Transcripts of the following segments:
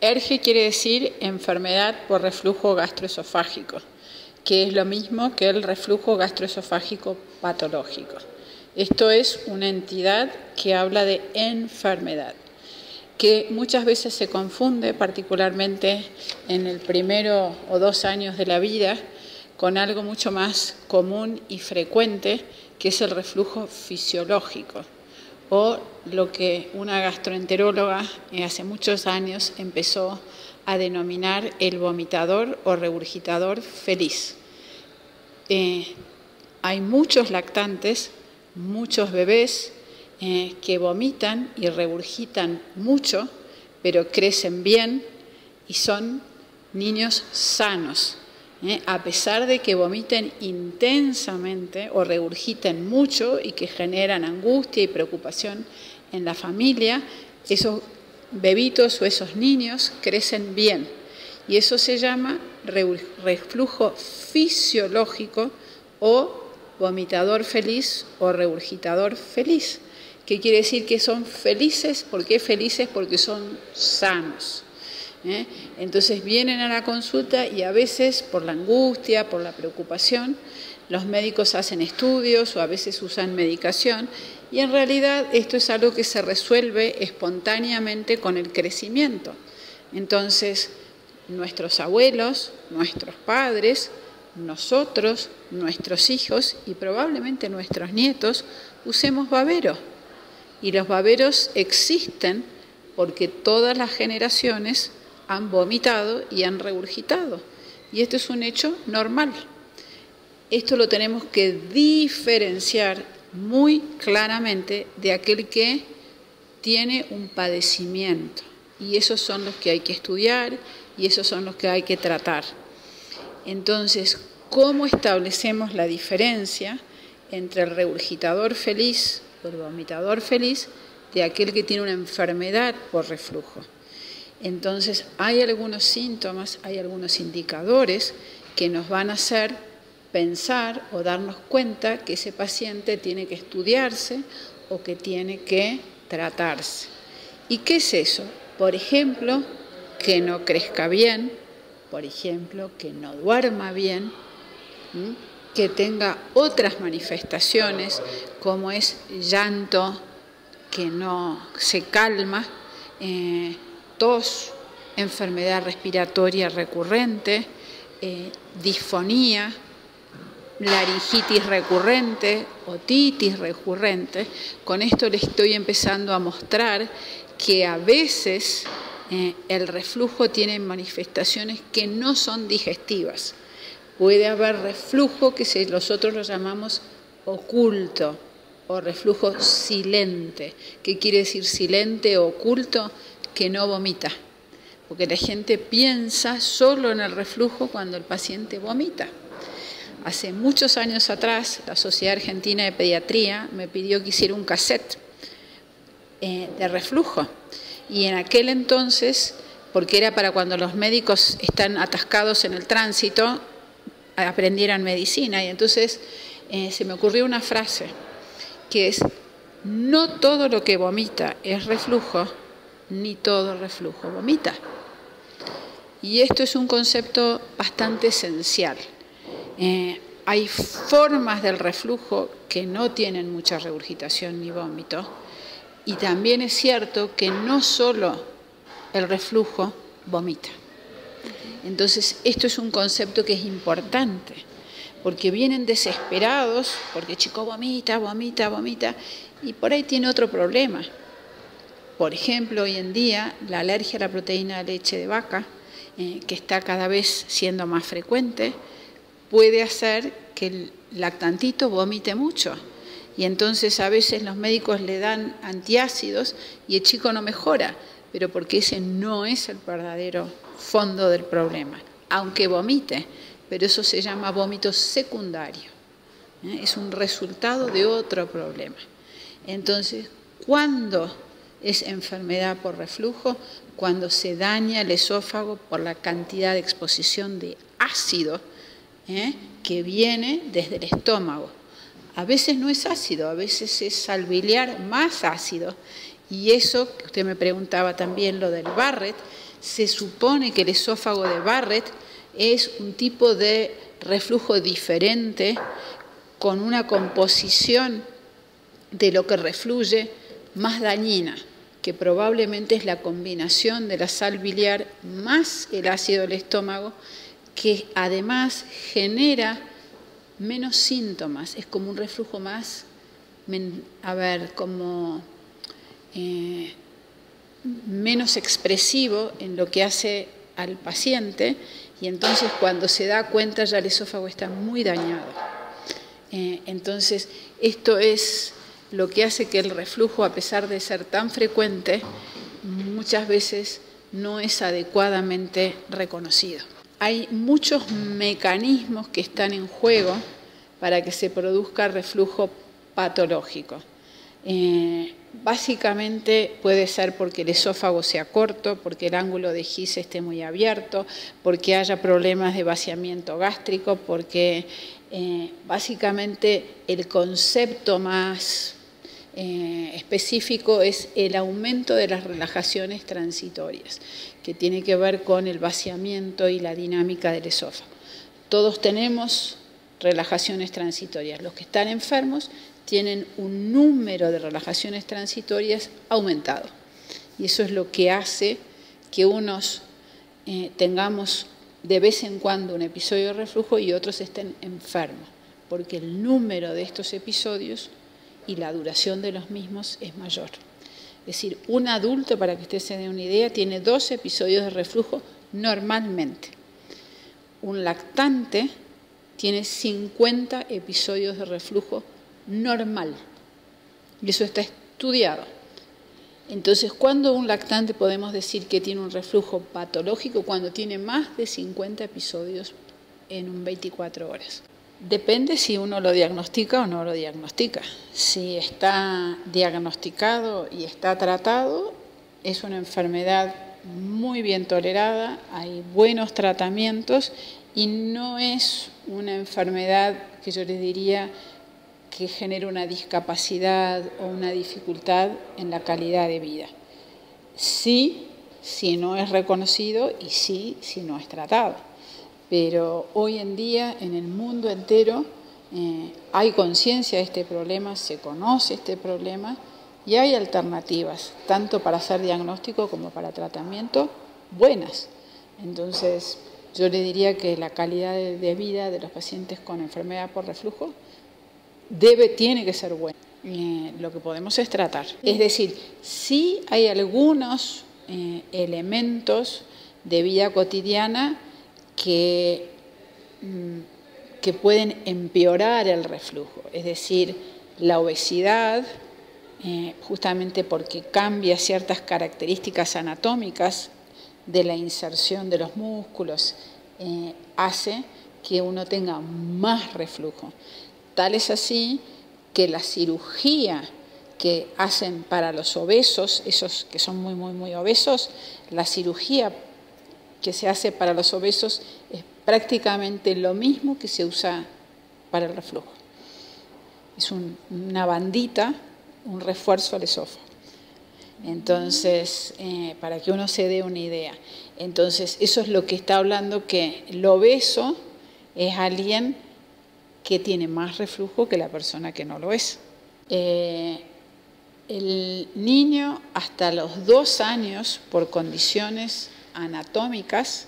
ERGE quiere decir enfermedad por reflujo gastroesofágico, que es lo mismo que el reflujo gastroesofágico patológico. Esto es una entidad que habla de enfermedad, que muchas veces se confunde, particularmente en el primero o 2 años de la vida, con algo mucho más común y frecuente, que es el reflujo fisiológico, o lo que una gastroenteróloga hace muchos años empezó a denominar el vomitador o regurgitador feliz. Hay muchos lactantes, muchos bebés que vomitan y regurgitan mucho, pero crecen bien y son niños sanos. A pesar de que vomiten intensamente o regurgiten mucho y que generan angustia y preocupación en la familia, esos bebitos o esos niños crecen bien. Y eso se llama reflujo fisiológico o vomitador feliz o regurgitador feliz. ¿Qué quiere decir? Que son felices. ¿Por qué felices? Porque son sanos. Entonces vienen a la consulta y a veces por la angustia, por la preocupación, los médicos hacen estudios o a veces usan medicación y en realidad esto es algo que se resuelve espontáneamente con el crecimiento. Entonces nuestros abuelos, nuestros padres, nosotros, nuestros hijos y probablemente nuestros nietos usemos babero. Y los baberos existen porque todas las generaciones han vomitado y han regurgitado. Y esto es un hecho normal. Esto lo tenemos que diferenciar muy claramente de aquel que tiene un padecimiento. Y esos son los que hay que estudiar y esos son los que hay que tratar. Entonces, ¿cómo establecemos la diferencia entre el regurgitador feliz o el vomitador feliz de aquel que tiene una enfermedad por reflujo? Entonces, hay algunos síntomas, hay algunos indicadores que nos van a hacer pensar o darnos cuenta que ese paciente tiene que estudiarse o que tiene que tratarse. ¿Y qué es eso? Por ejemplo, que no crezca bien, por ejemplo, que no duerma bien, que tenga otras manifestaciones como es llanto que no se calma, tos, enfermedad respiratoria recurrente, disfonía, laringitis recurrente, otitis recurrente. Con esto les estoy empezando a mostrar que a veces el reflujo tiene manifestaciones que no son digestivas. Puede haber reflujo que nosotros lo llamamos oculto o reflujo silente. ¿Qué quiere decir silente o oculto? Que no vomita, porque la gente piensa solo en el reflujo cuando el paciente vomita. Hace muchos años atrás, la Sociedad Argentina de Pediatría me pidió que hiciera un cassette de reflujo, y en aquel entonces, porque era para cuando los médicos están atascados en el tránsito, aprendieran medicina, y entonces se me ocurrió una frase, que es: no todo lo que vomita es reflujo, ni todo reflujo vomita. Y esto es un concepto bastante esencial. Hay formas del reflujo que no tienen mucha regurgitación ni vómito, y también es cierto que no solo el reflujo vomita. Entonces, esto es un concepto que es importante, porque vienen desesperados, porque el chico vomita, vomita, vomita, y por ahí tiene otro problema. Por ejemplo, hoy en día, la alergia a la proteína de leche de vaca, que está cada vez siendo más frecuente, puede hacer que el lactantito vomite mucho. Y entonces a veces los médicos le dan antiácidos y el chico no mejora, pero porque ese no es el verdadero fondo del problema, aunque vomite, pero eso se llama vómito secundario. Es un resultado de otro problema. Entonces, ¿cuándo es enfermedad por reflujo? Cuando se daña el esófago por la cantidad de exposición de ácido que viene desde el estómago. A veces no es ácido, a veces es alveolar más ácido, Y eso, que usted me preguntaba también, lo del Barrett, se supone que el esófago de Barrett es un tipo de reflujo diferente, con una composición de lo que refluye más dañina, que probablemente es la combinación de la sal biliar más el ácido del estómago, que además genera menos síntomas, es como un reflujo más, menos expresivo en lo que hace al paciente, y entonces cuando se da cuenta ya el esófago está muy dañado. Entonces esto es lo que hace que el reflujo, a pesar de ser tan frecuente, muchas veces no es adecuadamente reconocido. Hay muchos mecanismos que están en juego para que se produzca reflujo patológico. Básicamente puede ser porque el esófago sea corto, porque el ángulo de Gise esté muy abierto, porque haya problemas de vaciamiento gástrico, porque básicamente el concepto más específico es el aumento de las relajaciones transitorias, que tiene que ver con el vaciamiento y la dinámica del esófago. Todos tenemos relajaciones transitorias. Los que están enfermos tienen un número de relajaciones transitorias aumentado. Y eso es lo que hace que unos tengamos de vez en cuando un episodio de reflujo y otros estén enfermos, porque el número de estos episodios y la duración de los mismos es mayor. Es decir, un adulto, para que usted se dé una idea, tiene 2 episodios de reflujo normalmente. Un lactante tiene 50 episodios de reflujo normal. Y eso está estudiado. Entonces, ¿cuándo un lactante podemos decir que tiene un reflujo patológico? Cuando tiene más de 50 episodios en un 24 horas. Depende si uno lo diagnostica o no lo diagnostica. Si está diagnosticado y está tratado, es una enfermedad muy bien tolerada, hay buenos tratamientos y no es una enfermedad que yo les diría que genere una discapacidad o una dificultad en la calidad de vida. Sí, si no es reconocido y sí, si no es tratado. Pero hoy en día en el mundo entero hay conciencia de este problema, se conoce este problema y hay alternativas, tanto para hacer diagnóstico como para tratamiento, buenas. Entonces, yo le diría que la calidad de vida de los pacientes con enfermedad por reflujo tiene que ser buena. Lo que podemos es tratar. Es decir, sí hay algunos elementos de vida cotidiana que pueden empeorar el reflujo, es decir, la obesidad, justamente porque cambia ciertas características anatómicas de la inserción de los músculos, hace que uno tenga más reflujo. Tal es así que la cirugía que hacen para los obesos, esos que son muy obesos, la cirugía que se hace para los obesos es prácticamente lo mismo que se usa para el reflujo. Es una bandita, un refuerzo al esófago. Entonces, para que uno se dé una idea. Entonces, eso es lo que está hablando, que el obeso es alguien que tiene más reflujo que la persona que no lo es. El niño hasta los 2 años, por condiciones anatómicas,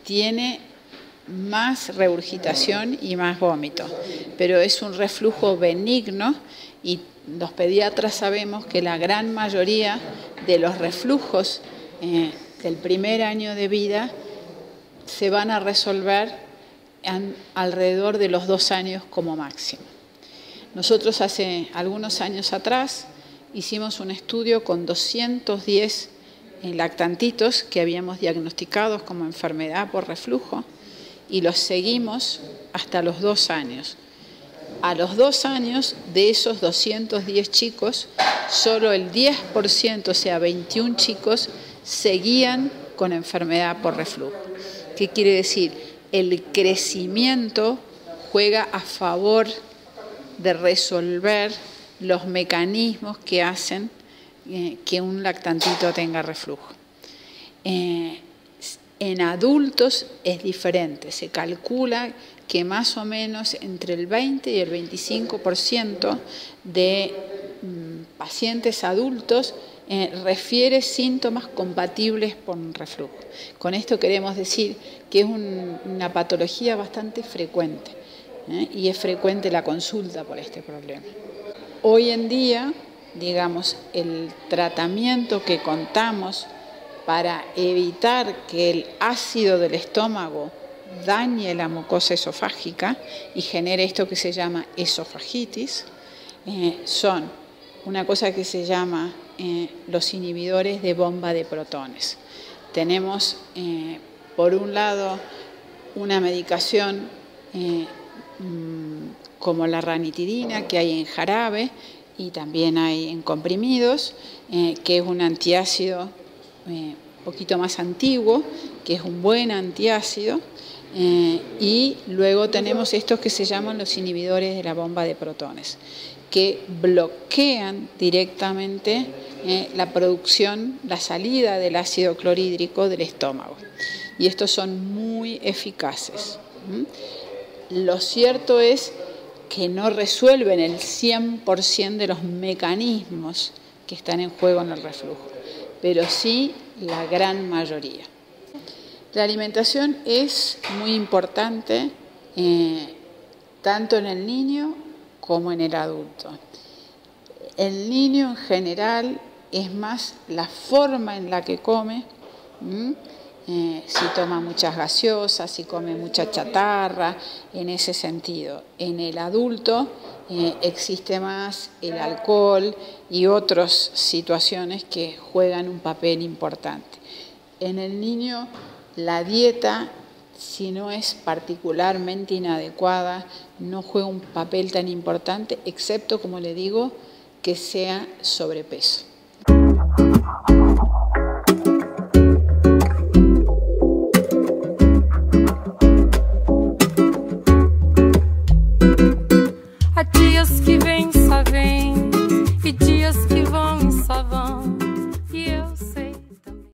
tiene más regurgitación y más vómito, pero es un reflujo benigno y los pediatras sabemos que la gran mayoría de los reflujos del primer año de vida se van a resolver alrededor de los 2 años como máximo. Nosotros hace algunos años atrás hicimos un estudio con 210 lactantitos que habíamos diagnosticado como enfermedad por reflujo y los seguimos hasta los 2 años. A los 2 años de esos 210 chicos, solo el 10%, o sea 21 chicos, seguían con enfermedad por reflujo. ¿Qué quiere decir? El crecimiento juega a favor de resolver los mecanismos que hacen que un lactantito tenga reflujo. En adultos es diferente, se calcula que más o menos entre el 20 y el 25% de pacientes adultos refiere síntomas compatibles con reflujo. Con esto queremos decir que es una patología bastante frecuente y es frecuente la consulta por este problema. Hoy en día, digamos, el tratamiento que contamos para evitar que el ácido del estómago dañe la mucosa esofágica y genere esto que se llama esofagitis, son una cosa que se llama los inhibidores de bomba de protones. Tenemos, por un lado, una medicación como la ranitidina que hay en jarabe y también hay en comprimidos, que es un antiácido un poquito más antiguo, que es un buen antiácido, y luego tenemos estos que se llaman los inhibidores de la bomba de protones, que bloquean directamente la producción, la salida del ácido clorhídrico del estómago. Y estos son muy eficaces. Lo cierto es que no resuelven el 100% de los mecanismos que están en juego en el reflujo, pero sí la gran mayoría. La alimentación es muy importante tanto en el niño como en el adulto. El niño en general es más la forma en la que come, si toma muchas gaseosas, si come mucha chatarra, en ese sentido. En el adulto existe más el alcohol y otras situaciones que juegan un papel importante. En el niño la dieta, si no es particularmente inadecuada, no juega un papel tan importante, excepto, como le digo, que sea sobrepeso.